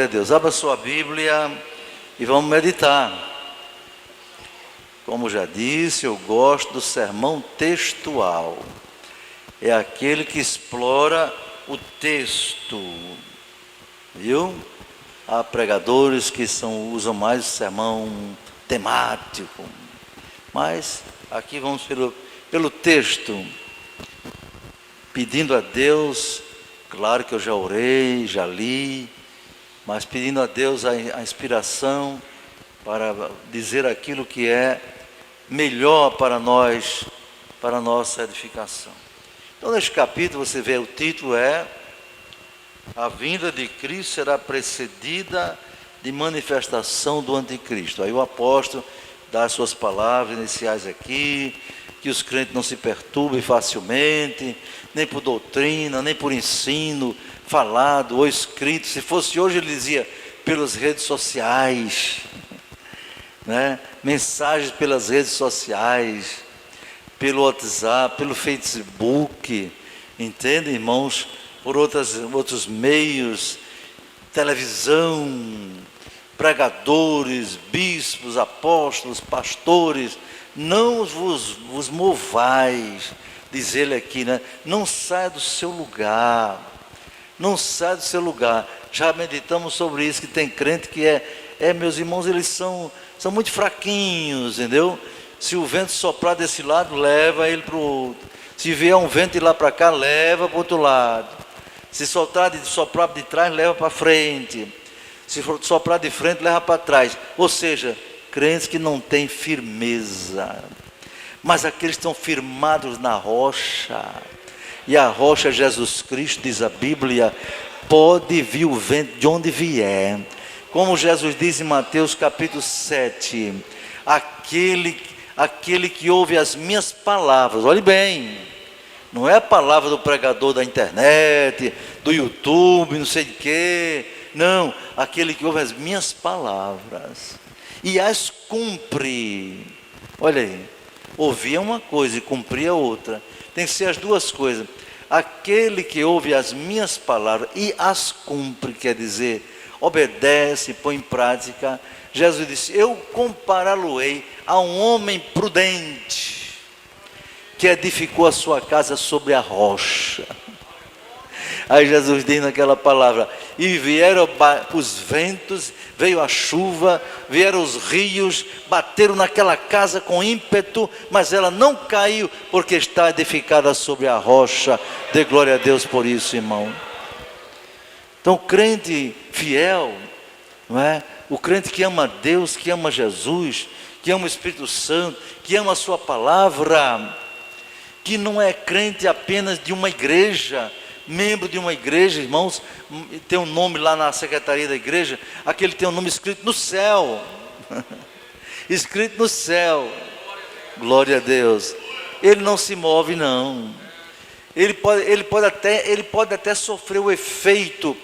Glória a Deus. Abra sua Bíblia e vamos meditar. Como já disse, eu gosto do sermão textual. É aquele que explora o texto. Viu? Há pregadores que usam mais o sermão temático. Mas aqui vamos pelo texto. Pedindo a Deus, claro que eu já orei, já li, mas pedindo a Deus a inspiração para dizer aquilo que é melhor para nós, para a nossa edificação. Então neste capítulo você vê, o título é: a vinda de Cristo será precedida de manifestação do anticristo. Aí o apóstolo dá as suas palavras iniciais aqui, que os crentes não se perturbem facilmente, nem por doutrina, nem por ensino falado ou escrito. Se fosse hoje, ele dizia pelas redes sociais, né? Mensagens pelas redes sociais, pelo WhatsApp, pelo Facebook, entende, irmãos? Por outros meios, televisão, pregadores, bispos, apóstolos, pastores. Não vos movais, diz ele aqui, né? Não saia do seu lugar, não saia do seu lugar. Já meditamos sobre isso, que tem crente que meus irmãos, eles são muito fraquinhos, entendeu? Se o vento soprar desse lado, leva ele para o outro. Se vier um vento ir lá para cá, leva para o outro lado. Se soprar de trás, leva para frente. Se for soprar de frente, leva para trás. Ou seja, crentes que não têm firmeza, mas aqueles que estão firmados na rocha, e a rocha é Jesus Cristo, diz a Bíblia. Pode vir o vento de onde vier, como Jesus diz em Mateus capítulo 7, aquele que ouve as minhas palavras, olhe bem, não é a palavra do pregador da internet, do YouTube, não sei de quê, não, aquele que ouve as minhas palavras e as cumpre. Olha aí, ouvir é uma coisa e cumprir é outra. Tem que ser as duas coisas. Aquele que ouve as minhas palavras e as cumpre, quer dizer, obedece, põe em prática. Jesus disse: eu compará-lo-ei a um homem prudente que edificou a sua casa sobre a rocha. Aí Jesus diz naquela palavra: e vieram os ventos, veio a chuva, vieram os rios, bateram naquela casa com ímpeto, mas ela não caiu, porque está edificada sobre a rocha. Dê glória a Deus por isso, irmão. Então, o crente fiel, não é? O crente que ama Deus, que ama Jesus, que ama o Espírito Santo, que ama a sua palavra, que não é crente apenas de uma igreja, membro de uma igreja, irmãos, tem um nome lá na secretaria da igreja, aquele tem um nome escrito no céu, escrito no céu, glória a Deus. Ele não se move, não. Ele pode até sofrer o efeito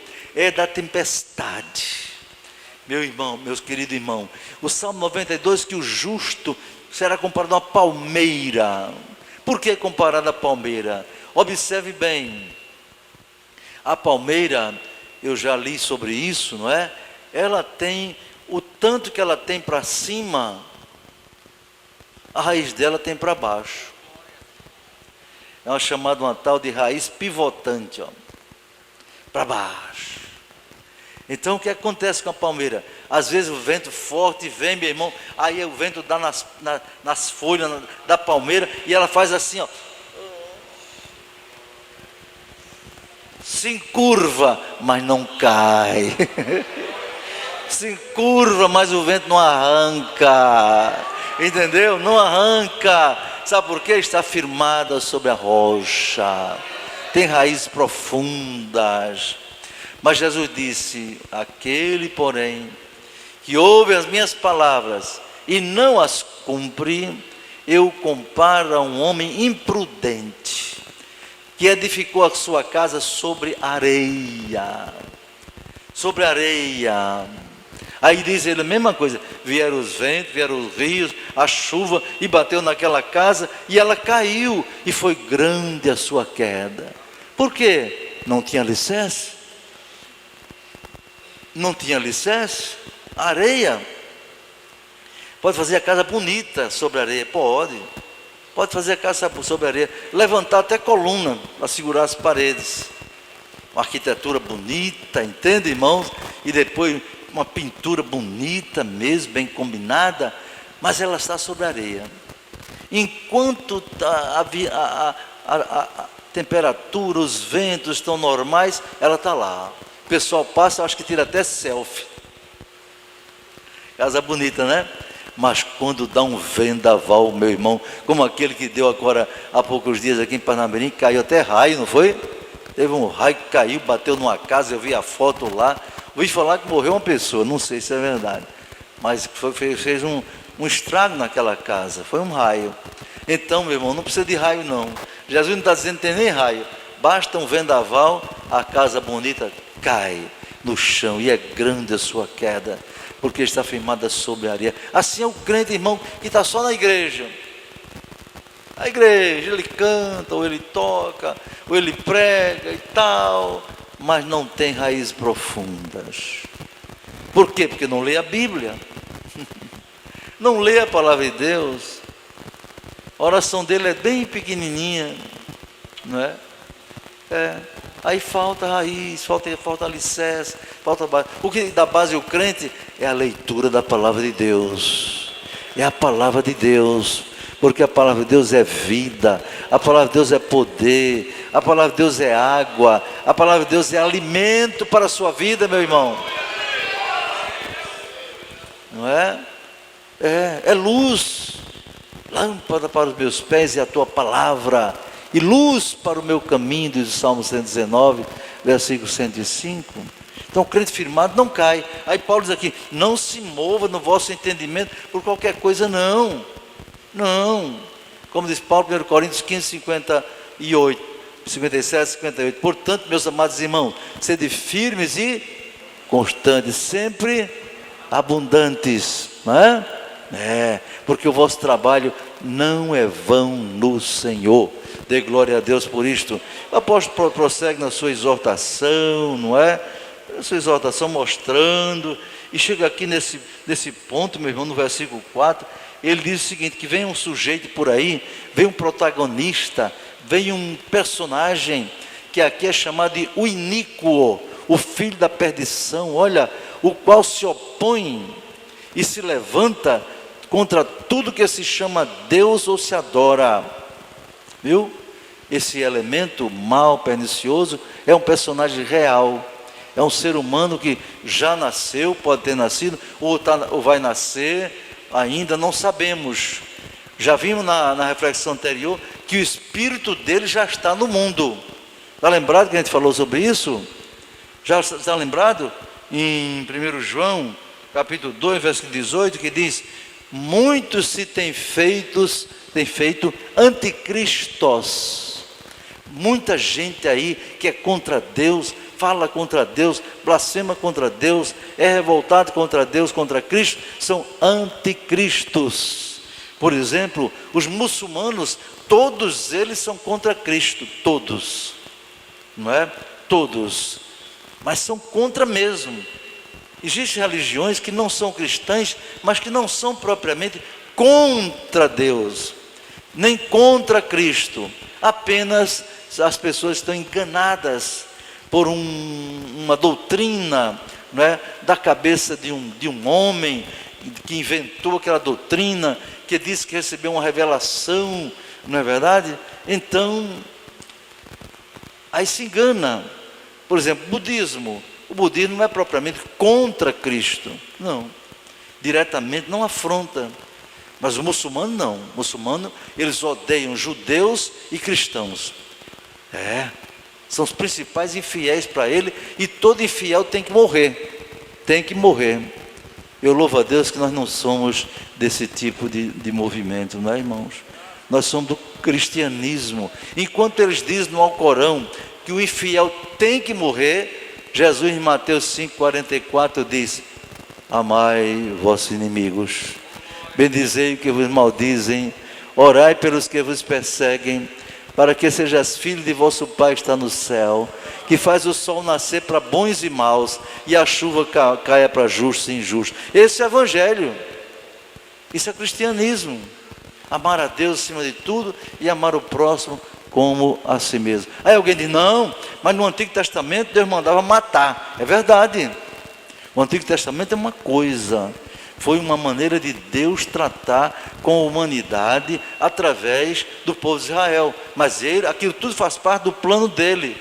da tempestade. Meu irmão, meus queridos irmãos, o Salmo 92, que o justo será comparado a uma palmeira. Por que comparado à palmeira? Observe bem, a palmeira, eu já li sobre isso, não é? Ela tem, o tanto que ela tem para cima, a raiz dela tem para baixo. É chamada uma tal de raiz pivotante, ó, para baixo. Então o que acontece com a palmeira? Às vezes o vento forte vem, meu irmão, aí o vento dá nas folhas da palmeira e ela faz assim, ó, se encurva, mas não cai. Se encurva, mas o vento não arranca. Entendeu? Não arranca. Sabe por quê? Está firmada sobre a rocha. Tem raízes profundas. Mas Jesus disse: aquele, porém, que ouve as minhas palavras e não as cumpre, eu comparo a um homem imprudente, que edificou a sua casa sobre areia. Sobre areia. Aí diz ele a mesma coisa: vieram os ventos, vieram os rios, a chuva, e bateu naquela casa, e ela caiu, e foi grande a sua queda. Por quê? Não tinha alicerce. Não tinha alicerce, areia. Pode fazer a casa bonita sobre a areia, pode. Pode fazer a casa sobre a areia, levantar até coluna para segurar as paredes. Uma arquitetura bonita, entende, irmãos? E depois uma pintura bonita mesmo, bem combinada, mas ela está sobre a areia. Enquanto a temperatura, os ventos estão normais, ela está lá. O pessoal passa, acho que tira até selfie. Casa bonita, né? Mas quando dá um vendaval, meu irmão, como aquele que deu agora há poucos dias aqui em Parnamirim, caiu até raio, não foi? Teve um raio que caiu, bateu numa casa, eu vi a foto lá. Ouvi falar que morreu uma pessoa, não sei se é verdade. Mas fez um estrago naquela casa, foi um raio. Então, meu irmão, não precisa de raio não. Jesus não está dizendo que tem nem raio. Basta um vendaval, a casa bonita cai no chão e é grande a sua queda, porque está firmada sobre a areia. Assim é o crente, irmão, que está só na igreja. A igreja, ele canta, ou ele toca, ou ele prega e tal, mas não tem raízes profundas. Por quê? Porque não lê a Bíblia, não lê a palavra de Deus. A oração dele é bem pequenininha, não é? Aí falta raiz, falta alicerce, falta base. O que dá base ao crente é a leitura da palavra de Deus. É a palavra de Deus, porque a palavra de Deus é vida, a palavra de Deus é poder, a palavra de Deus é água, a palavra de Deus é alimento para a sua vida, meu irmão. Não é? É luz, lâmpada para os meus pés e a tua palavra, e luz para o meu caminho, diz o Salmo 119, versículo 105. Então o crente firmado não cai. Aí Paulo diz aqui, não se mova no vosso entendimento por qualquer coisa, não. Como diz Paulo, 1 Coríntios 15, 58, 57, 58. Portanto, meus amados irmãos, sede firmes e constantes, sempre abundantes, não é? Porque o vosso trabalho não é vão no Senhor. Dê glória a Deus por isto. O apóstolo prossegue na sua exortação, não é? A sua exortação mostrando, e chega aqui nesse ponto, meu irmão, no versículo 4, ele diz o seguinte, que vem um sujeito por aí, vem um protagonista, vem um personagem, que aqui é chamado de o iníquo, o filho da perdição, olha, o qual se opõe e se levanta contra tudo que se chama Deus ou se adora, viu? Esse elemento mal, pernicioso, é um personagem real, é um ser humano que já nasceu, pode ter nascido, ou vai nascer, ainda não sabemos. Já vimos na reflexão anterior, que o espírito dele já está no mundo. Está lembrado que a gente falou sobre isso? Já está lembrado? Em 1 João, capítulo 2, versículo 18, que diz, muitos se têm feito anticristos. Muita gente aí que é contra Deus, fala contra Deus, blasfema contra Deus, é revoltado contra Deus, contra Cristo, são anticristos. Por exemplo, os muçulmanos, todos eles são contra Cristo, todos, não é? Todos, mas são contra mesmo. Existem religiões que não são cristãs, mas que não são propriamente contra Deus, nem contra Cristo, apenas as pessoas estão enganadas por uma doutrina, não é, da cabeça de um homem que inventou aquela doutrina, que disse que recebeu uma revelação, não é verdade? Então, aí se engana. Por exemplo, budismo. O budismo não é propriamente contra Cristo, não, diretamente não afronta. Mas o muçulmano não, o muçulmano, eles odeiam judeus e cristãos. São os principais infiéis para ele, e todo infiel tem que morrer, Eu louvo a Deus que nós não somos desse tipo de movimento, não é, irmãos? Nós somos do cristianismo. Enquanto eles dizem no Alcorão que o infiel tem que morrer, Jesus em Mateus 5,44 diz, amai vossos inimigos, bendizei os que vos maldizem, orai pelos que vos perseguem, para que sejais filho de vosso Pai que está no céu, que faz o sol nascer para bons e maus, e a chuva caia para justos e injustos. Esse é o Evangelho, isso é cristianismo. Amar a Deus acima de tudo e amar o próximo como a si mesmo. Aí alguém diz, não, mas no Antigo Testamento Deus mandava matar. É verdade, o Antigo Testamento é uma coisa, foi uma maneira de Deus tratar com a humanidade através do povo de Israel. Mas aquilo tudo faz parte do plano dele.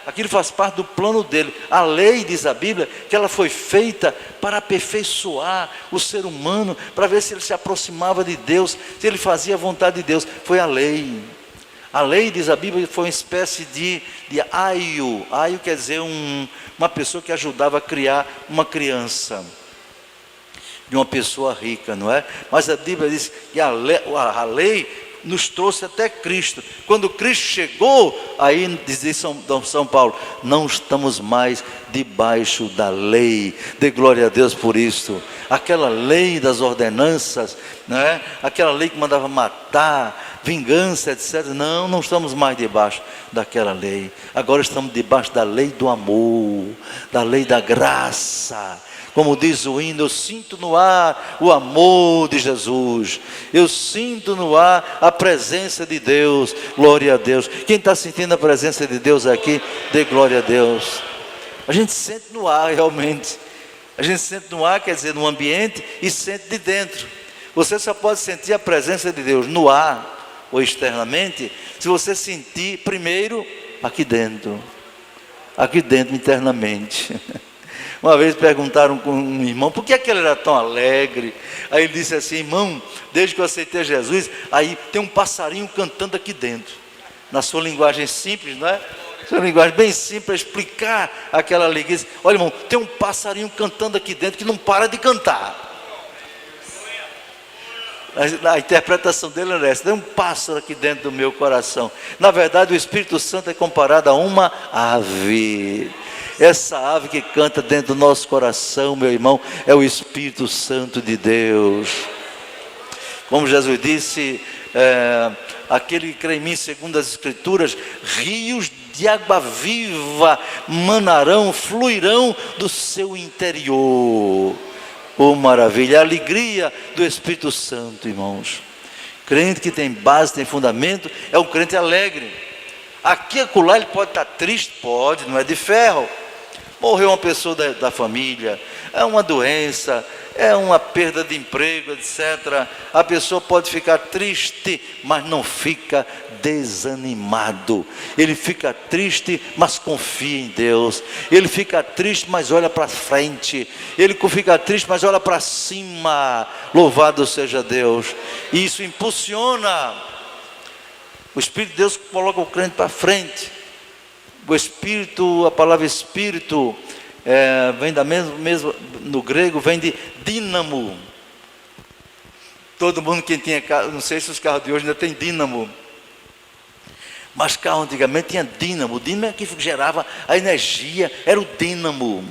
Aquilo faz parte do plano dele. A lei, diz a Bíblia, que ela foi feita para aperfeiçoar o ser humano, para ver se ele se aproximava de Deus, se ele fazia a vontade de Deus. Foi a lei. A lei, diz a Bíblia, foi uma espécie de aio. Aio quer dizer uma pessoa que ajudava a criar uma criança, de uma pessoa rica, não é? Mas a Bíblia diz que a lei nos trouxe até Cristo. Quando Cristo chegou, aí diz São Paulo, não estamos mais debaixo da lei. Dê glória a Deus por isto. Aquela lei das ordenanças, não é? Aquela lei que mandava matar, vingança, etc. Não estamos mais debaixo daquela lei. Agora estamos debaixo da lei do amor, da lei da graça. Como diz o hino, eu sinto no ar o amor de Jesus, eu sinto no ar a presença de Deus. Glória a Deus. Quem está sentindo a presença de Deus aqui, dê glória a Deus. A gente sente no ar realmente. A gente sente no ar, quer dizer, no ambiente, e sente de dentro. Você só pode sentir a presença de Deus no ar ou externamente, se você sentir primeiro aqui dentro internamente. Uma vez perguntaram com um irmão, por que ele era tão alegre? Aí ele disse assim, irmão, desde que eu aceitei Jesus, aí tem um passarinho cantando aqui dentro. Na sua linguagem simples, não é? Sua linguagem bem simples, para explicar aquela alegria. Olha, irmão, tem um passarinho cantando aqui dentro que não para de cantar. A interpretação dele era essa, tem um pássaro aqui dentro do meu coração. Na verdade, o Espírito Santo é comparado a uma ave. Essa ave que canta dentro do nosso coração, meu irmão, é o Espírito Santo de Deus. Como Jesus disse, aquele que crê em mim, segundo as Escrituras, rios de água viva manarão, fluirão do seu interior. Oh, maravilha, a alegria do Espírito Santo, irmãos. Crente que tem base, tem fundamento, é um crente alegre. Aqui e acolá ele pode estar triste, pode, não é de ferro. Morreu uma pessoa da família, é uma doença, é uma perda de emprego, etc. A pessoa pode ficar triste, mas não fica desanimado. Ele fica triste, mas confia em Deus. Ele fica triste, mas olha para frente. Ele fica triste, mas olha para cima. Louvado seja Deus. E isso impulsiona. O Espírito de Deus coloca o crente para frente. O Espírito, a palavra Espírito, vem da mesma, no grego, vem de dínamo. Todo mundo que tinha carro, não sei se os carros de hoje ainda tem dínamo, mas carro antigamente tinha dínamo. O dínamo é que gerava a energia, era o dínamo.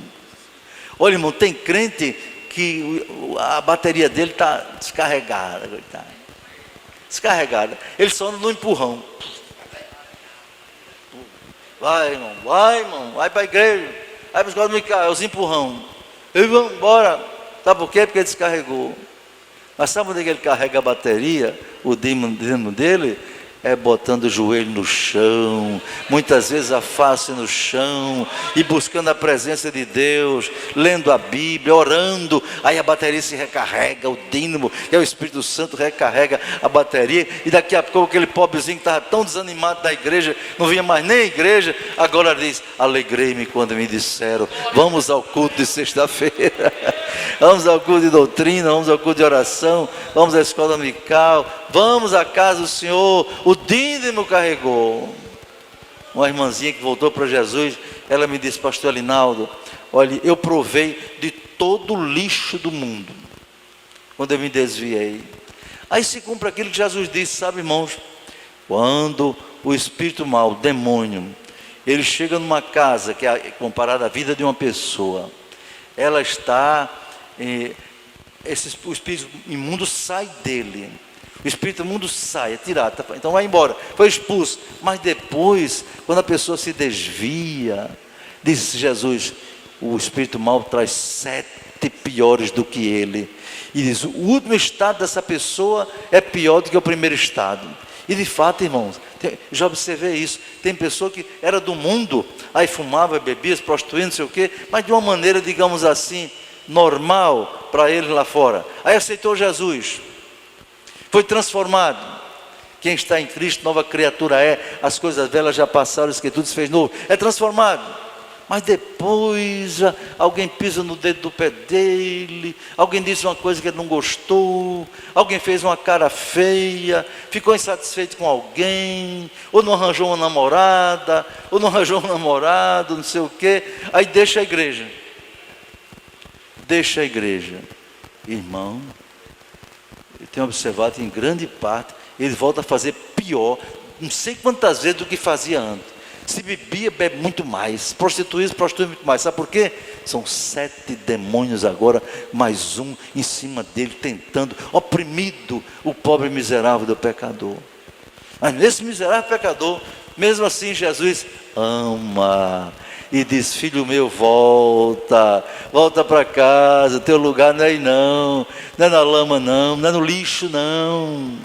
Olha, irmão, tem crente que a bateria dele está descarregada, ele só anda no empurrão. Vai, irmão, vai para a igreja, vai para a escola dominical, os empurrão. E vamos embora. Sabe por quê? Porque ele descarregou. Mas sabe onde ele carrega a bateria? O dínamo dele é botando o joelho no chão, muitas vezes a face no chão, e buscando a presença de Deus, lendo a Bíblia, orando. Aí a bateria se recarrega, o dínamo, que é o Espírito Santo, recarrega a bateria, e daqui a pouco aquele pobrezinho que estava tão desanimado da igreja, não vinha mais nem à igreja, agora diz, alegrei-me quando me disseram, vamos ao culto de sexta-feira, vamos ao culto de doutrina, vamos ao culto de oração, vamos à escola dominical, vamos à casa do Senhor. O dínamo carregou. Uma irmãzinha que voltou para Jesus, ela me disse, pastor Alinaldo, olha, eu provei de todo o lixo do mundo, quando eu me desviei. Aí se cumpre aquilo que Jesus disse, sabe, irmãos, quando o espírito mau, o demônio, ele chega numa casa, que é comparada à vida de uma pessoa, ela está, o espírito imundo sai dele. O espírito imundo sai, é tirado, então vai embora, foi expulso. Mas depois, quando a pessoa se desvia, diz Jesus, o espírito mau traz 7 piores do que ele. E diz, o último estado dessa pessoa é pior do que o primeiro estado. E de fato, irmãos, já observei isso. Tem pessoa que era do mundo, aí fumava, bebia, se prostituía, não sei o quê, mas de uma maneira, digamos assim, normal para eles lá fora. Aí aceitou Jesus, foi transformado. Quem está em Cristo, nova criatura é. As coisas velhas já passaram, isso que tudo se fez novo. É transformado. Mas depois alguém pisa no dedo do pé dele, alguém disse uma coisa que ele não gostou, alguém fez uma cara feia, ficou insatisfeito com alguém, ou não arranjou uma namorada, ou não arranjou um namorado, não sei o quê, aí deixa a igreja. Deixa a igreja. Irmão, eu tenho observado que em grande parte ele volta a fazer pior, não sei quantas vezes do que fazia antes. Se bebia, bebe muito mais. Prostituía, se prostitui muito mais. Sabe por quê? São 7 demônios agora, mais um em cima dele, tentando, oprimido o pobre miserável do pecador. Mas nesse miserável pecador, mesmo assim Jesus ama e diz, filho meu, volta para casa, teu lugar não é aí não é na lama não é no lixo não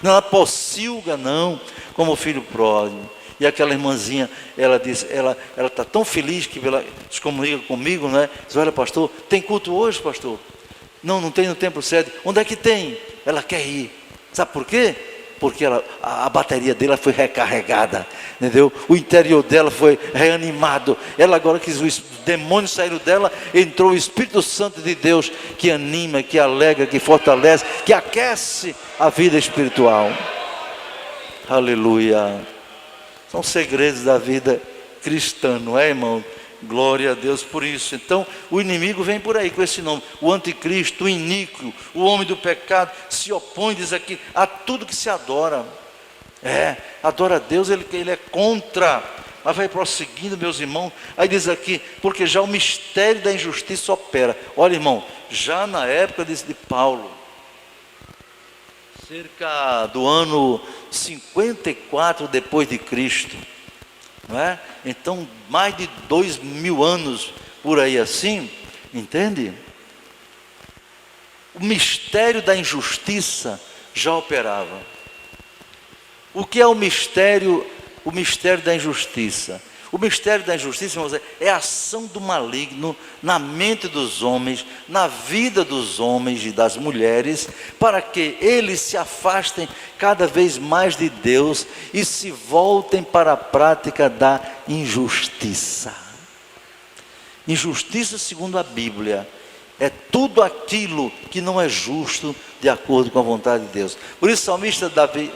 é na pocilga não, como o filho pródigo. E aquela irmãzinha, ela diz, ela está tão feliz que ela se comunica comigo, né? Diz, olha pastor, tem culto hoje pastor? Não tem no templo sede. Onde é que tem? Ela quer ir. Sabe por quê? Porque a bateria dela foi recarregada, entendeu? O interior dela foi reanimado. Ela agora que os demônios saíram dela, entrou o Espírito Santo de Deus, que anima, que alegra, que fortalece, que aquece a vida espiritual. Aleluia. São segredos da vida cristã, não é, irmão? Glória a Deus por isso. Então, o inimigo vem por aí com esse nome. O anticristo, o iníquo, o homem do pecado, se opõe, diz aqui, a tudo que se adora. Adora a Deus, ele é contra. Mas vai prosseguindo, meus irmãos. Aí diz aqui, porque já o mistério da injustiça opera. Olha, irmão, já na época de Paulo, cerca do ano 54 depois de Cristo, não é? Então mais de 2000 anos por aí assim, entende? O mistério da injustiça já operava. O que é o mistério da injustiça? O mistério da injustiça, irmãos, é a ação do maligno na mente dos homens, na vida dos homens e das mulheres, para que eles se afastem cada vez mais de Deus e se voltem para a prática da injustiça. Injustiça, segundo a Bíblia, é tudo aquilo que não é justo de acordo com a vontade de Deus. Por isso o salmista Davi,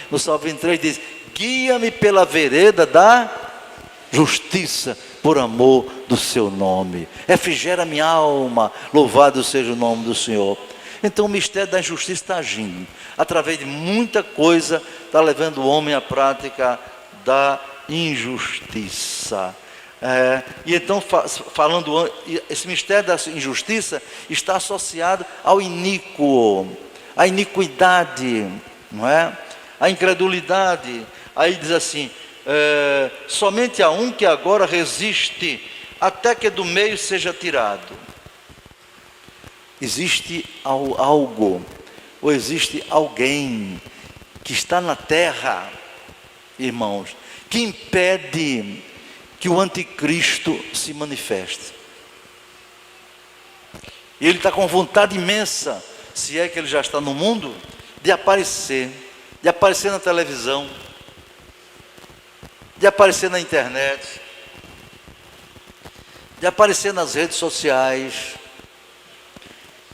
no Salmo 23 diz, guia-me pela vereda da justiça, por amor do seu nome. Refrigera minha alma, louvado seja o nome do Senhor. Então o mistério da injustiça está agindo, através de muita coisa, está levando o homem à prática da injustiça. E então falando, esse mistério da injustiça está associado ao iníquo, à iniquidade, não é? A incredulidade. Aí diz assim, somente há um que agora resiste, até que do meio seja tirado. Existe algo, ou existe alguém que está na terra, irmãos, que impede que o anticristo se manifeste. E ele está com vontade imensa, se é que ele já está no mundo, de aparecer na televisão, de aparecer na internet, de aparecer nas redes sociais,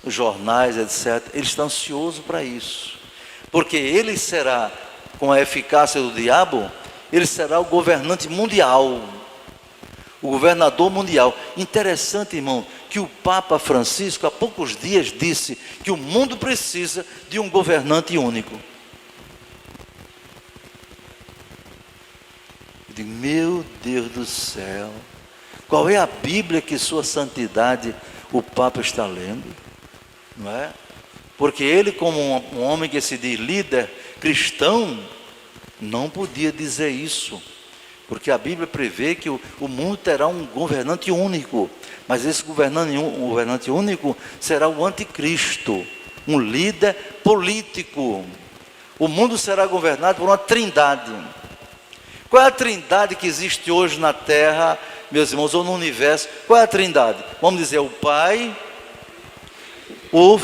os jornais, etc. Ele está ansioso para isso, porque ele será, com a eficácia do diabo, ele será o governante mundial, o governador mundial. Interessante, irmão, que o Papa Francisco há poucos dias disse que o mundo precisa de um governante único. Eu digo, meu Deus do céu, qual é a Bíblia que sua santidade o Papa está lendo? Não é? Porque ele, como um homem que se diz líder cristão, não podia dizer isso. Porque a Bíblia prevê que o mundo terá um governante único. Mas esse governante único será o anticristo, um líder político. O mundo será governado por uma trindade. Qual é a trindade que existe hoje na Terra, meus irmãos, ou no universo? Qual é a trindade? Vamos dizer, o Pai, o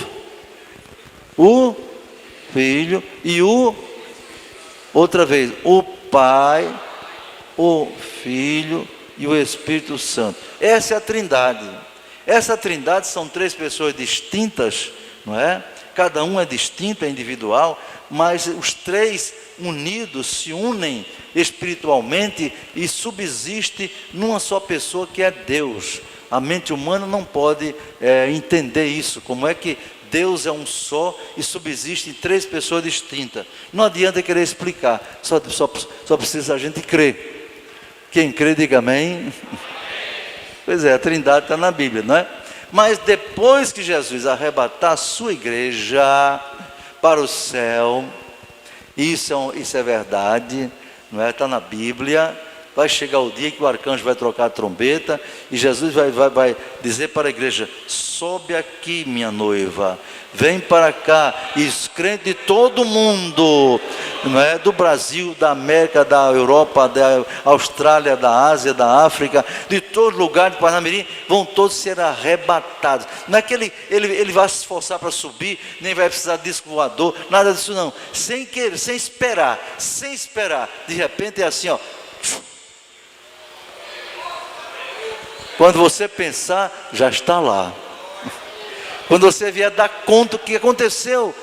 Filho e outra vez, o Pai, o Filho e o Espírito Santo. Essa é a trindade. Essa trindade são 3 pessoas distintas, não é? Cada um é distinto, é individual, mas os 3 unidos se unem espiritualmente e subsistem numa só pessoa que é Deus. A mente humana não pode entender isso. Como é que Deus é um só e subsiste em 3 pessoas distintas? Não adianta querer explicar, só precisa a gente crer. Quem crê, diga amém. Pois é, a trindade está na Bíblia, não é? Mas depois que Jesus arrebatar a sua igreja para o céu, isso é verdade, não é? Está na Bíblia. Vai chegar o dia que o arcanjo vai trocar a trombeta e Jesus vai dizer para a igreja: sobe aqui, minha noiva, vem para cá. E os crentes de todo mundo, não é? Do Brasil, da América, da Europa, da Austrália, da Ásia, da África, de todo lugar de Parnamirim, vão todos ser arrebatados. Não é que ele vai se esforçar para subir, nem vai precisar de disco voador, nada disso não. Sem querer, sem esperar. De repente é assim, ó. Quando você pensar, já está lá. Quando você vier dar conta do que aconteceu,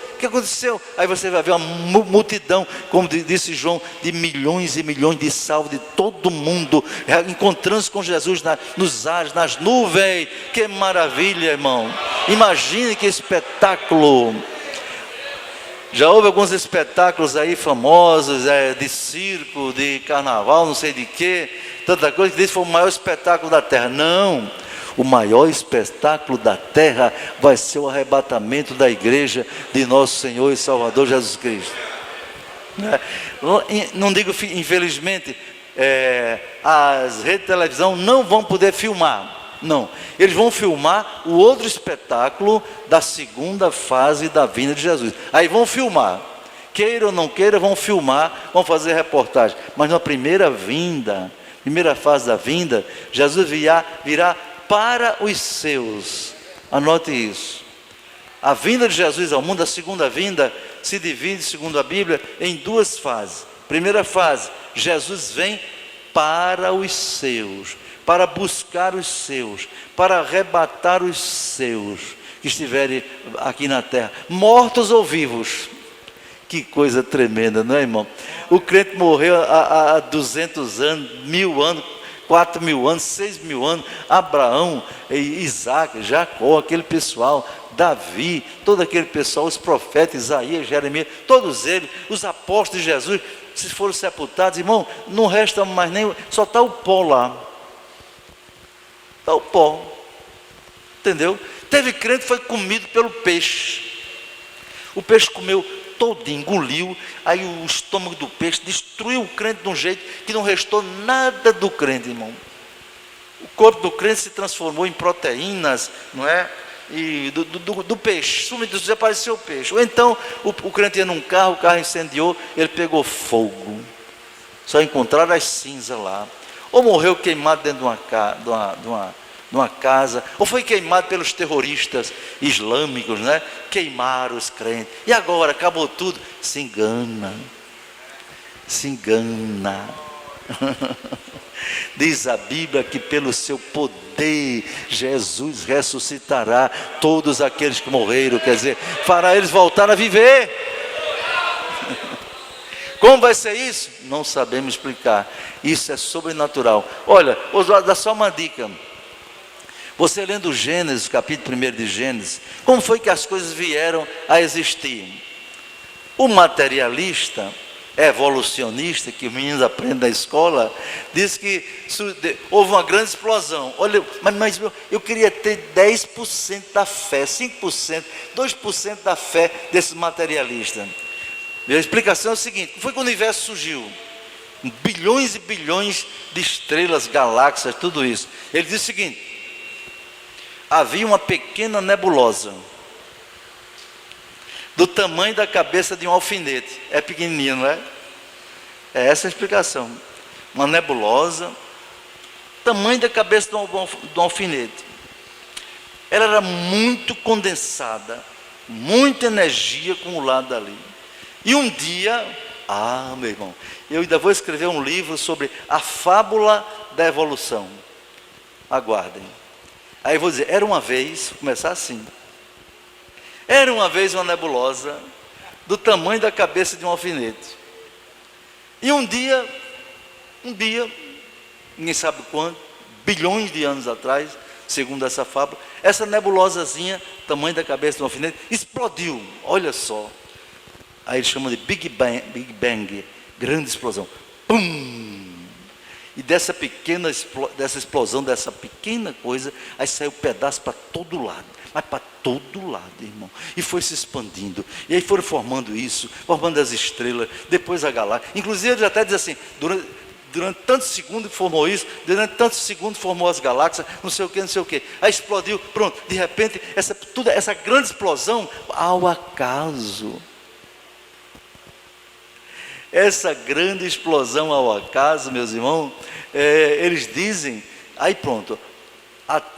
aí você vai ver uma multidão, como disse João, de milhões e milhões de salvos de todo mundo, encontrando-se com Jesus nos ares, nas nuvens. Que maravilha, irmão. Imagine que espetáculo. Já houve alguns espetáculos aí famosos, de circo, de carnaval, não sei de quê, tanta coisa, que diz que foi o maior espetáculo da terra. Não, o maior espetáculo da terra vai ser o arrebatamento da igreja de nosso Senhor e Salvador Jesus Cristo. Não digo infelizmente, as redes de televisão não vão poder filmar. Não, eles vão filmar o outro espetáculo da segunda fase da vinda de Jesus. Aí vão filmar, queira ou não queira, vão filmar, vão fazer reportagem. Mas na primeira fase da vinda, Jesus virá para os seus. Anote isso. A vinda de Jesus ao mundo, a segunda vinda, se divide, segundo a Bíblia, em 2 fases. Primeira fase, Jesus vem para os seus, para buscar os seus, para arrebatar os seus que estiverem aqui na terra, mortos ou vivos. Que coisa tremenda, não é, irmão? O crente morreu há 200 anos, 1000 anos, 4.000 anos, 6.000 anos. Abraão, Isaac, Jacó, aquele pessoal, Davi, todo aquele pessoal, os profetas, Isaías, Jeremias, todos eles, os apóstolos de Jesus, se foram sepultados, irmão, não resta mais nem, só está o pó lá. Está o pó, entendeu? Teve crente que foi comido pelo peixe. O peixe comeu todo, engoliu, aí o estômago do peixe destruiu o crente de um jeito que não restou nada do crente, irmão. O corpo do crente se transformou em proteínas, não é? E do peixe, desapareceu o peixe. Ou então o crente ia num carro, o carro incendiou, ele pegou fogo, só encontraram as cinzas lá. Ou morreu queimado dentro de uma casa, ou foi queimado pelos terroristas islâmicos, né? Queimaram os crentes. E agora acabou tudo. Se engana. Diz a Bíblia que pelo seu poder Jesus ressuscitará todos aqueles que morreram, quer dizer, fará eles voltar a viver. Como vai ser isso? Não sabemos explicar. Isso é sobrenatural. Olha, vou dar só uma dica. Você lendo Gênesis, capítulo 1 de Gênesis, como foi que as coisas vieram a existir? O materialista evolucionista que os meninos aprendem na escola, diz que houve uma grande explosão. Olha, mas eu queria ter 10% da fé, 5%, 2% da fé desses materialistas. A explicação é o seguinte: foi que o universo surgiu, bilhões e bilhões de estrelas, galáxias, tudo isso. Ele diz o seguinte: havia uma pequena nebulosa do tamanho da cabeça de um alfinete. É pequenininho, não é? É essa a explicação. Uma nebulosa, tamanho da cabeça de um alfinete. Ela era muito condensada, muita energia acumulada ali. E um dia, meu irmão, eu ainda vou escrever um livro sobre a fábula da evolução. Aguardem. Aí eu vou dizer, era uma vez, vou começar assim. Era uma vez uma nebulosa do tamanho da cabeça de um alfinete. E um dia, ninguém sabe quando, bilhões de anos atrás, segundo essa fábula, essa nebulosazinha, tamanho da cabeça de um alfinete, explodiu. Olha só. Aí eles chamam de Big Bang, grande explosão. Pum! E dessa explosão, dessa pequena coisa, aí saiu pedaço para todo lado. Mas para todo lado, irmão. E foi se expandindo. E aí foram formando isso, formando as estrelas, depois a galáxia. Inclusive ele até diz assim, durante tantos segundos formou isso, durante tantos segundos formou as galáxias, não sei o que, não sei o que. Aí explodiu, pronto. De repente, essa grande explosão, ao acaso. Essa grande explosão ao acaso, meus irmãos, eles dizem, aí pronto,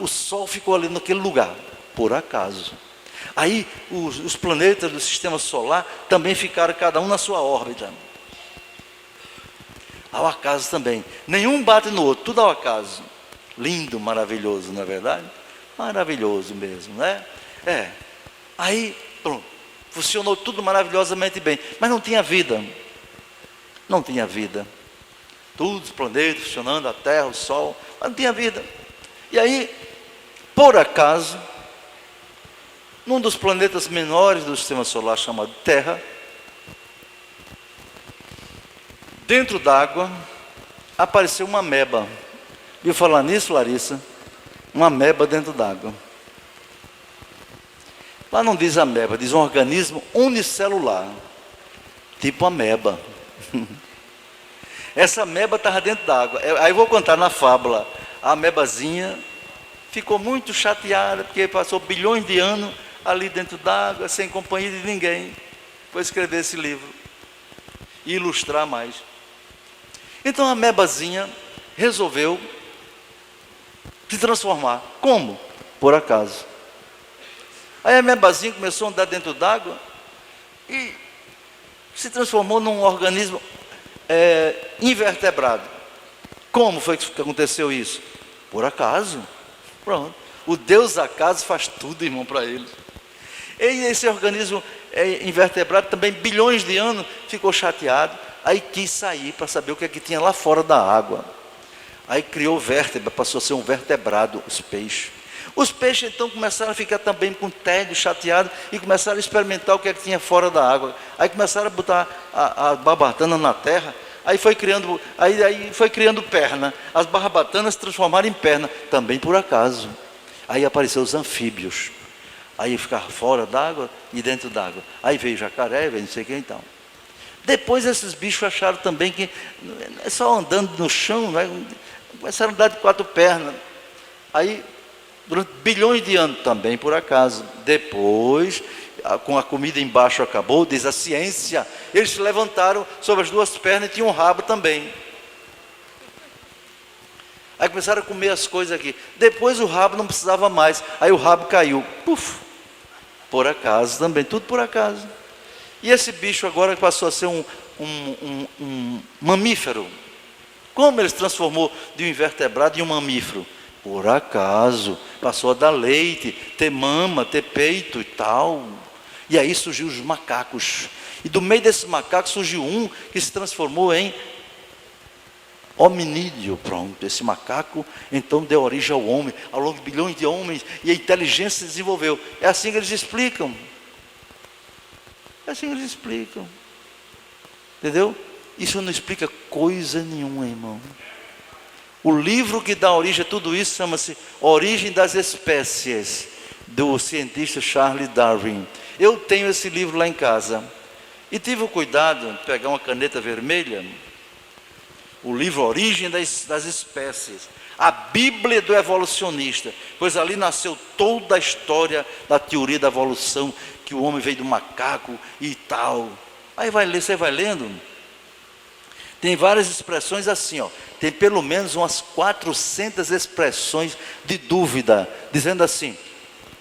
o Sol ficou ali naquele lugar, por acaso. Aí os planetas do sistema solar também ficaram cada um na sua órbita. Ao acaso também. Nenhum bate no outro, tudo ao acaso. Lindo, maravilhoso, não é verdade? Maravilhoso mesmo, né? Aí, pronto, funcionou tudo maravilhosamente bem, mas não tinha vida. Não tinha vida. Tudo, os planetas funcionando, a Terra, o Sol, mas não tinha vida. E aí, por acaso, num dos planetas menores do sistema solar, chamado Terra, dentro d'água, apareceu uma ameba. Viu falar nisso, Larissa? Uma ameba dentro d'água. Lá não diz ameba, diz um organismo unicelular, tipo ameba. Essa ameba estava dentro d'água. Aí eu vou contar na fábula. A amebazinha ficou muito chateada, porque passou bilhões de anos ali dentro d'água, sem companhia de ninguém. Foi escrever esse livro e ilustrar mais. Então a amebazinha resolveu se transformar. Como? Por acaso. Aí a amebazinha começou a andar dentro d'água e se transformou num organismo invertebrado. Como foi que aconteceu isso? Por acaso. Pronto. O Deus acaso faz tudo, irmão, para ele. E esse organismo invertebrado também, bilhões de anos, ficou chateado. Aí quis sair para saber o que é que tinha lá fora da água. Aí criou vértebra, passou a ser um vertebrado, os peixes. Os peixes então começaram a ficar também com tédio, chateado, e começaram a experimentar o que é que tinha fora da água. Aí começaram a botar a barbatana na terra, aí foi criando perna. As barbatanas se transformaram em perna, também por acaso. Aí apareceram os anfíbios. Aí ficaram fora d'água e dentro d'água. Aí veio jacaré, veio não sei quem então. Depois esses bichos acharam também que é só andando no chão, né? Começaram a andar de 4 pernas. Aí durante bilhões de anos, também por acaso. Depois, com a comida embaixo acabou, diz a ciência, eles se levantaram sobre as 2 pernas e tinham um rabo também. Aí começaram a comer as coisas aqui. Depois o rabo não precisava mais, aí o rabo caiu. Puf! Por acaso também, tudo por acaso. E esse bicho agora passou a ser um mamífero. Como ele se transformou de um invertebrado em um mamífero? Por acaso, passou a dar leite, ter mama, ter peito e tal. E aí surgiu os macacos. E do meio desses macacos surgiu um que se transformou em hominídeo. Pronto, esse macaco então deu origem ao homem, ao longo de bilhões de homens, e a inteligência se desenvolveu. É assim que eles explicam. É assim que eles explicam. Entendeu? Isso não explica coisa nenhuma, irmão. O livro que dá origem a tudo isso chama-se Origem das Espécies, do cientista Charles Darwin. Eu tenho esse livro lá em casa. E tive o cuidado de pegar uma caneta vermelha, o livro Origem das Espécies, a Bíblia do evolucionista, pois ali nasceu toda a história da teoria da evolução, que o homem veio do macaco e tal. Aí vai ler, você vai lendo, tem várias expressões assim, ó. Tem pelo menos umas 400 expressões de dúvida, dizendo assim: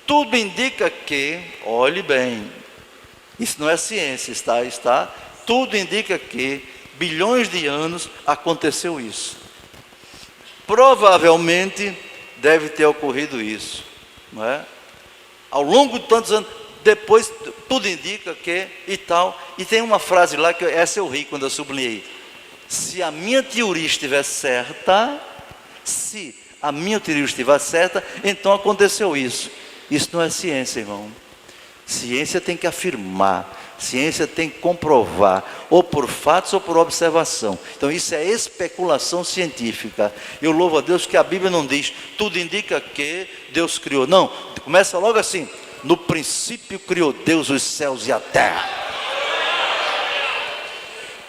tudo indica que, olhe bem, isso não é ciência, está, tudo indica que bilhões de anos aconteceu isso. Provavelmente deve ter ocorrido isso, não é? Ao longo de tantos anos, depois tudo indica que e tal. E tem uma frase lá que essa eu ri quando eu sublinhei: se a minha teoria estiver certa, então aconteceu isso. Isso não é ciência, irmão. Ciência tem que afirmar, ciência tem que comprovar, ou por fatos ou por observação. Então isso é especulação científica. Eu louvo a Deus que a Bíblia não diz, tudo indica que Deus criou. Não, começa logo assim: no princípio criou Deus os céus e a terra.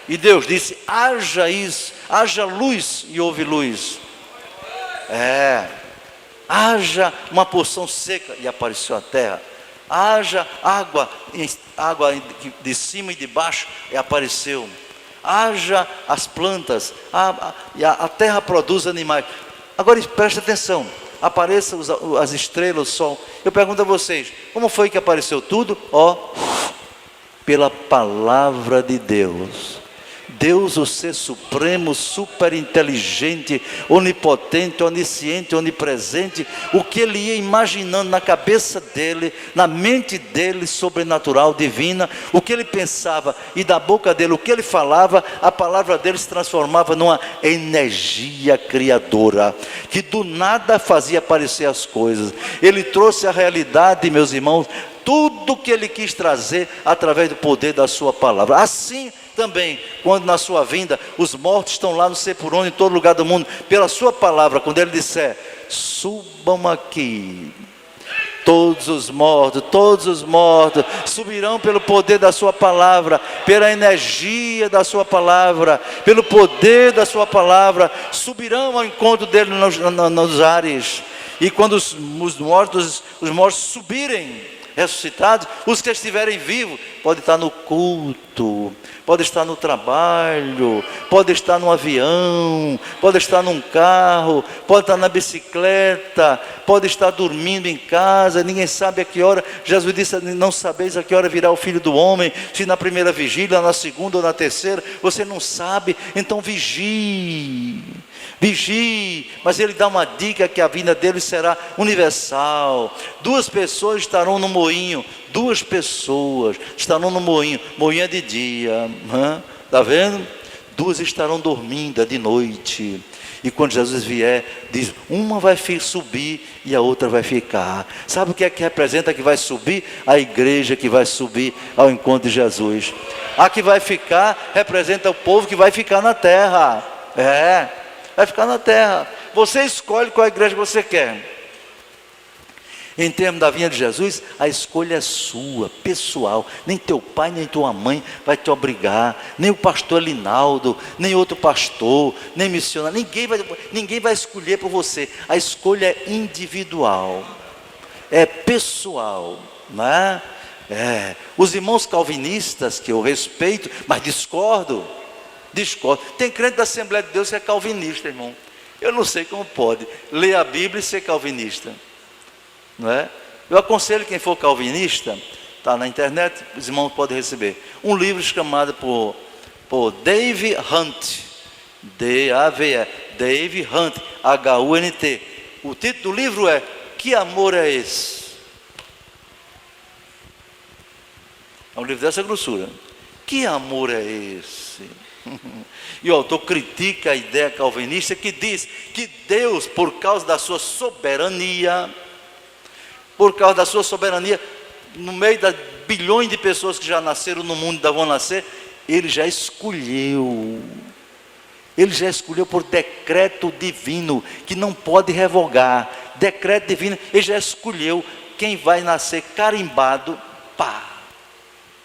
E Deus disse: haja isso, haja luz, e houve luz. Haja uma porção seca, e apareceu a terra. Haja água de cima e de baixo, e apareceu. Haja as plantas, a terra produz animais. Agora preste atenção: apareçam as estrelas, o sol. Eu pergunto a vocês, como foi que apareceu tudo? Pela palavra de Deus. Deus, o ser supremo, super inteligente, onipotente, onisciente, onipresente, o que ele ia imaginando na cabeça dele, na mente dele, sobrenatural, divina, o que ele pensava, e da boca dele, o que ele falava, a palavra dele se transformava numa energia criadora, que do nada fazia aparecer as coisas. Ele trouxe a realidade, meus irmãos, tudo que ele quis trazer através do poder da sua palavra. Assim também, quando na sua vinda, os mortos estão lá no sepulcro, em todo lugar do mundo, pela sua palavra, quando ele disser: subam aqui, todos os mortos subirão pelo poder da sua palavra, pela energia da sua palavra, pelo poder da sua palavra, subirão ao encontro dele nos ares. E quando os mortos subirem ressuscitados, os que estiverem vivos podem estar no culto, pode estar no trabalho, pode estar no avião, pode estar num carro, pode estar na bicicleta, pode estar dormindo em casa. Ninguém sabe a que hora. Jesus disse: não sabeis a que hora virá o Filho do Homem, se na primeira vigília, na segunda ou na terceira, você não sabe. Então vigie, mas ele dá uma dica que a vinda dele será universal. 2 pessoas estarão no moinho, moinho é de dia, está vendo? 2 estarão dormindo, é de noite. E quando Jesus vier, diz: uma vai subir e a outra vai ficar. Sabe o que é que representa que vai subir? A igreja que vai subir ao encontro de Jesus. A que vai ficar representa o povo que vai ficar na terra. Vai ficar na terra. Você escolhe qual igreja você quer. Em termos da vinda de Jesus, a escolha é sua, pessoal. Nem teu pai, nem tua mãe vai te obrigar. Nem o pastor Linaldo, nem outro pastor, nem missionário. Ninguém vai escolher por você. A escolha é individual, é pessoal, não é? Os irmãos calvinistas, que eu respeito, mas discordo. Tem crente da Assembleia de Deus que é calvinista, irmão. Eu não sei como pode ler a Bíblia e ser calvinista, não é? Eu aconselho quem for calvinista, está na internet, os irmãos podem receber um livro chamado por Dave Hunt, D-A-V-E, Dave Hunt, H-U-N-T. O título do livro é: Que Amor é Esse? É um livro dessa grossura. Que amor é esse? E o autor critica a ideia calvinista que diz que Deus, por causa da sua soberania, no meio das bilhões de pessoas que já nasceram no mundo e ainda vão nascer, Ele já escolheu. Ele já escolheu por decreto divino, que não pode revogar. Decreto divino, ele já escolheu quem vai nascer carimbado, pá,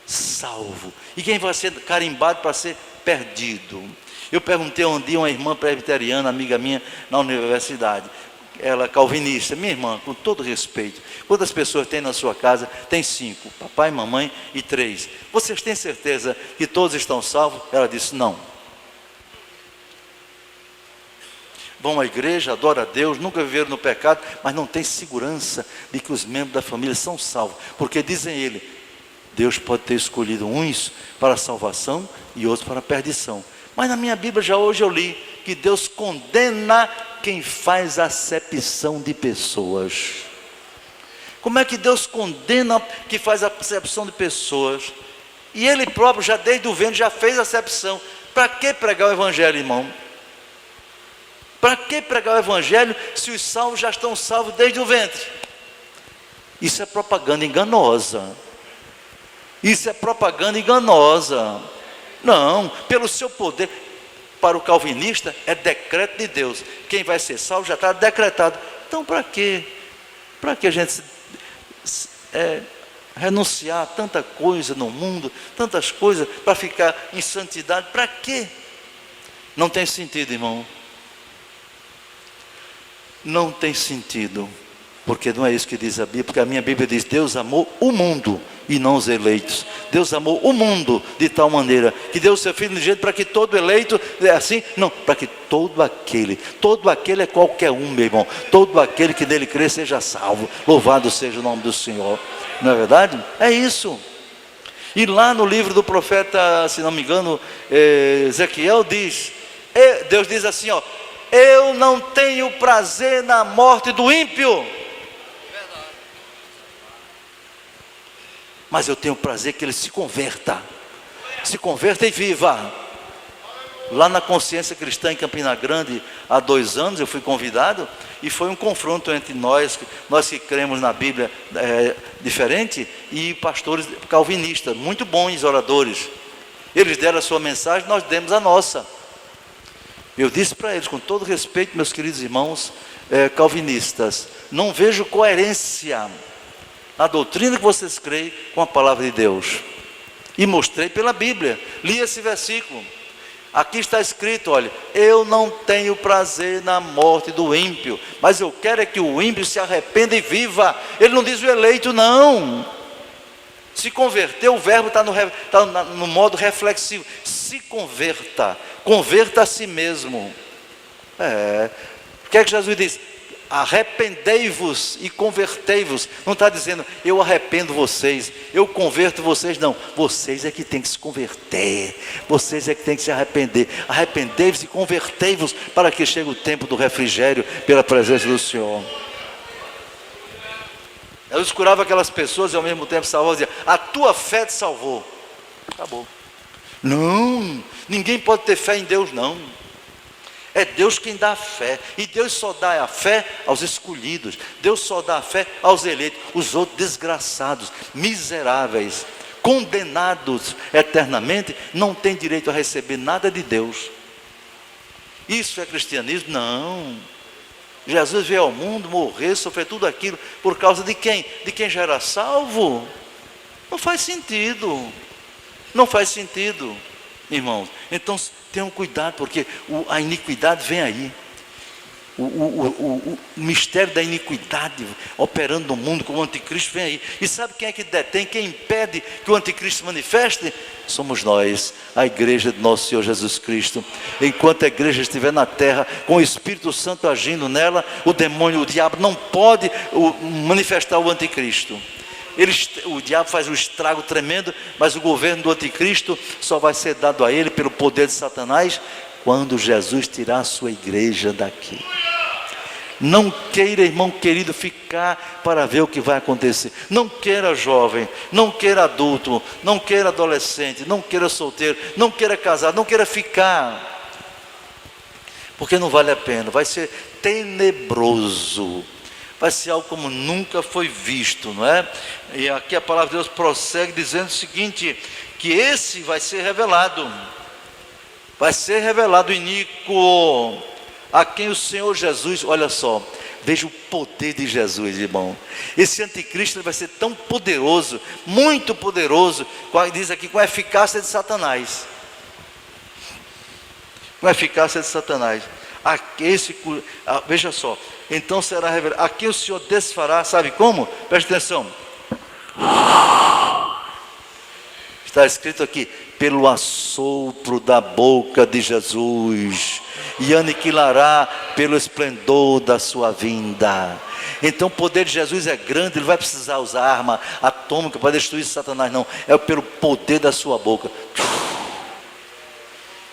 salvo. E quem vai ser carimbado para ser perdido. Eu perguntei um dia a uma irmã presbiteriana, amiga minha, na universidade. Ela calvinista, minha irmã, com todo respeito, quantas pessoas tem na sua casa? Tem 5, papai, mamãe e 3. Vocês têm certeza que todos estão salvos? Ela disse, não. Vão à igreja, adoram a Deus, nunca viveram no pecado, mas não tem segurança de que os membros da família são salvos, porque dizem ele, Deus pode ter escolhido uns para a salvação e outros para a perdição. Mas na minha Bíblia já hoje eu li que Deus condena quem faz acepção de pessoas. Como é que Deus condena quem faz acepção de pessoas? E Ele próprio já desde o ventre já fez acepção. Para que pregar o Evangelho, irmão? Para que pregar o Evangelho se os salvos já estão salvos desde o ventre? Isso é propaganda enganosa. Isso é propaganda enganosa. Não, pelo seu poder. Para o calvinista é decreto de Deus. Quem vai ser salvo já está decretado. Então para quê? Para que a gente renunciar a tanta coisa no mundo, tantas coisas, para ficar em santidade? Para quê? Não tem sentido, irmão. Não tem sentido, porque não é isso que diz a Bíblia, porque a minha Bíblia diz, Deus amou o mundo e não os eleitos. Deus amou o mundo de tal maneira, que deu o seu Filho unigênito para que todo eleito, é assim? Não, para que todo aquele é qualquer um, meu irmão, todo aquele que nele crê seja salvo, louvado seja o nome do Senhor, não é verdade? É isso. E lá no livro do profeta, se não me engano, Ezequiel diz, Deus diz assim, ó, eu não tenho prazer na morte do ímpio, mas eu tenho prazer que ele se converta e viva. Lá na Consciência Cristã em Campina Grande, há 2 anos, eu fui convidado, e foi um confronto entre nós que cremos na Bíblia diferente, e pastores calvinistas, muito bons oradores. Eles deram a sua mensagem, nós demos a nossa. Eu disse para eles, com todo respeito, meus queridos irmãos calvinistas, não vejo coerência na doutrina que vocês creem com a palavra de Deus. E mostrei pela Bíblia, li esse versículo. Aqui está escrito, olha, eu não tenho prazer na morte do ímpio, mas eu quero é que o ímpio se arrependa e viva. Ele não diz o eleito, não. Se converter, o verbo está no modo reflexivo. Se converta, converta a si mesmo. O que é que Jesus diz? Arrependei-vos e convertei-vos. Não está dizendo, eu arrependo vocês, eu converto vocês, não. Vocês é que tem que se converter, vocês é que tem que se arrepender. Arrependei-vos e convertei-vos, para que chegue o tempo do refrigério, pela presença do Senhor. Jesus curava aquelas pessoas e ao mesmo tempo salvava, dizia, a tua fé te salvou. Acabou. Não, ninguém pode ter fé em Deus, não. É Deus quem dá a fé, e Deus só dá a fé aos escolhidos, Deus só dá a fé aos eleitos. Os outros desgraçados, miseráveis, condenados eternamente, não têm direito a receber nada de Deus. Isso é cristianismo? Não. Jesus veio ao mundo, morrer, sofrer tudo aquilo, por causa de quem? De quem já era salvo? Não faz sentido. Não faz sentido, irmãos. Então tenham cuidado, porque a iniquidade vem aí. O mistério da iniquidade operando no mundo como o anticristo vem aí. E sabe quem é que detém, quem impede que o anticristo se manifeste? Somos nós, a igreja de nosso Senhor Jesus Cristo. Enquanto a igreja estiver na terra, com o Espírito Santo agindo nela, o demônio, o diabo não pode manifestar o anticristo. O diabo faz um estrago tremendo, mas o governo do anticristo só vai ser dado a ele pelo poder de Satanás, quando Jesus tirar a sua igreja daqui. Não queira, irmão querido, ficar para ver o que vai acontecer. Não queira jovem, não queira adulto, não queira adolescente, não queira solteiro, não queira casar, não queira ficar, porque não vale a pena. Vai ser tenebroso, vai ser algo como nunca foi visto, não é? E aqui a palavra de Deus prossegue dizendo o seguinte, que esse vai ser revelado. Vai ser revelado o iníquo, a quem o Senhor Jesus, olha só, veja o poder de Jesus, irmão. Esse anticristo vai ser tão poderoso, muito poderoso, diz aqui, com a eficácia de Satanás. Com a eficácia de Satanás. Veja só, então será revelado, a quem o Senhor desfará, sabe como? Preste atenção. Está escrito aqui, pelo assopro da boca de Jesus, e aniquilará pelo esplendor da sua vinda. Então o poder de Jesus é grande, ele vai precisar usar arma atômica para destruir Satanás, não, é pelo poder da sua boca.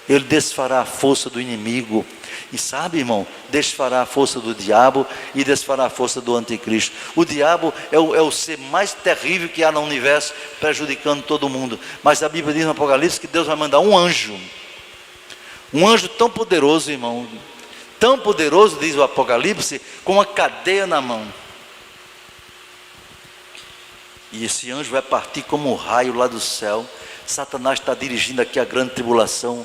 Ele desfará a força do inimigo. E sabe, irmão, desfará a força do diabo e desfará a força do anticristo. O diabo é o ser mais terrível que há no universo, prejudicando todo mundo. Mas a Bíblia diz no Apocalipse que Deus vai mandar um anjo tão poderoso, irmão, tão poderoso, diz o Apocalipse, com uma cadeia na mão. E esse anjo vai partir como um raio lá do céu. Satanás está dirigindo aqui a grande tribulação.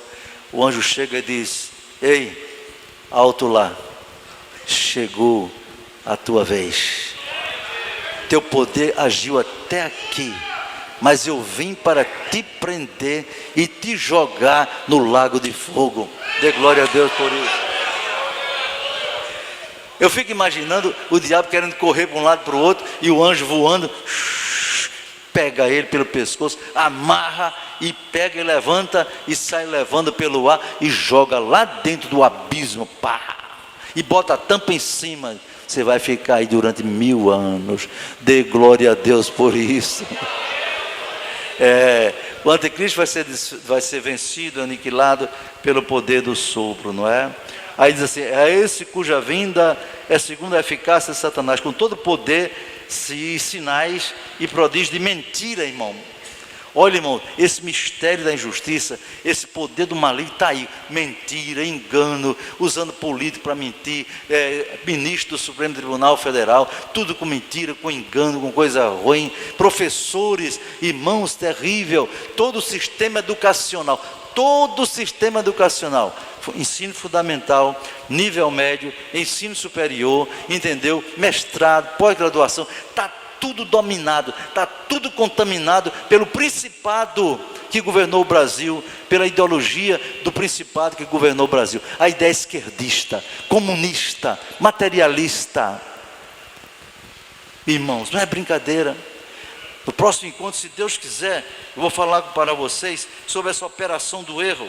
O anjo chega e diz: ei, alto lá, chegou a tua vez. Teu poder agiu até aqui, mas eu vim para te prender e te jogar no lago de fogo. Dê glória a Deus por isso. Eu fico imaginando o diabo querendo correr para um lado para o outro, e o anjo voando, pega ele pelo pescoço, amarra e pega e levanta e sai levando pelo ar e joga lá dentro do abismo, pá, e bota a tampa em cima. Você vai ficar aí durante 1000 anos. Dê glória a Deus por isso. O anticristo vai ser vencido, aniquilado pelo poder do sopro, não é? Aí diz assim: é esse cuja vinda é segundo a eficácia de Satanás, com todo poder e sinais e prodígios de mentira, irmão. Olha, irmão, esse mistério da injustiça, esse poder do maligno está aí. Mentira, engano, usando político para mentir, ministro do Supremo Tribunal Federal, tudo com mentira, com engano, com coisa ruim, professores, irmãos, terrível, todo o sistema educacional, ensino fundamental, nível médio, ensino superior, entendeu? Mestrado, pós-graduação, está tudo dominado, está tudo contaminado pelo principado que governou o Brasil, pela ideologia do principado que governou o Brasil, a ideia esquerdista, comunista, materialista. Irmãos, não é brincadeira. No próximo encontro, se Deus quiser, eu vou falar para vocês sobre essa operação do erro,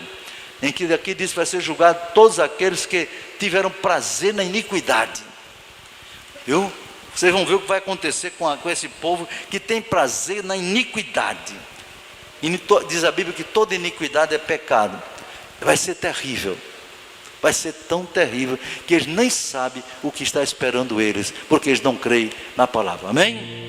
em que aqui diz que vai ser julgado todos aqueles que tiveram prazer na iniquidade. Viu? Vocês vão ver o que vai acontecer com esse povo que tem prazer na iniquidade. Diz a Bíblia que toda iniquidade é pecado. Vai ser terrível. Vai ser tão terrível que eles nem sabem o que está esperando eles, porque eles não creem na palavra. Amém?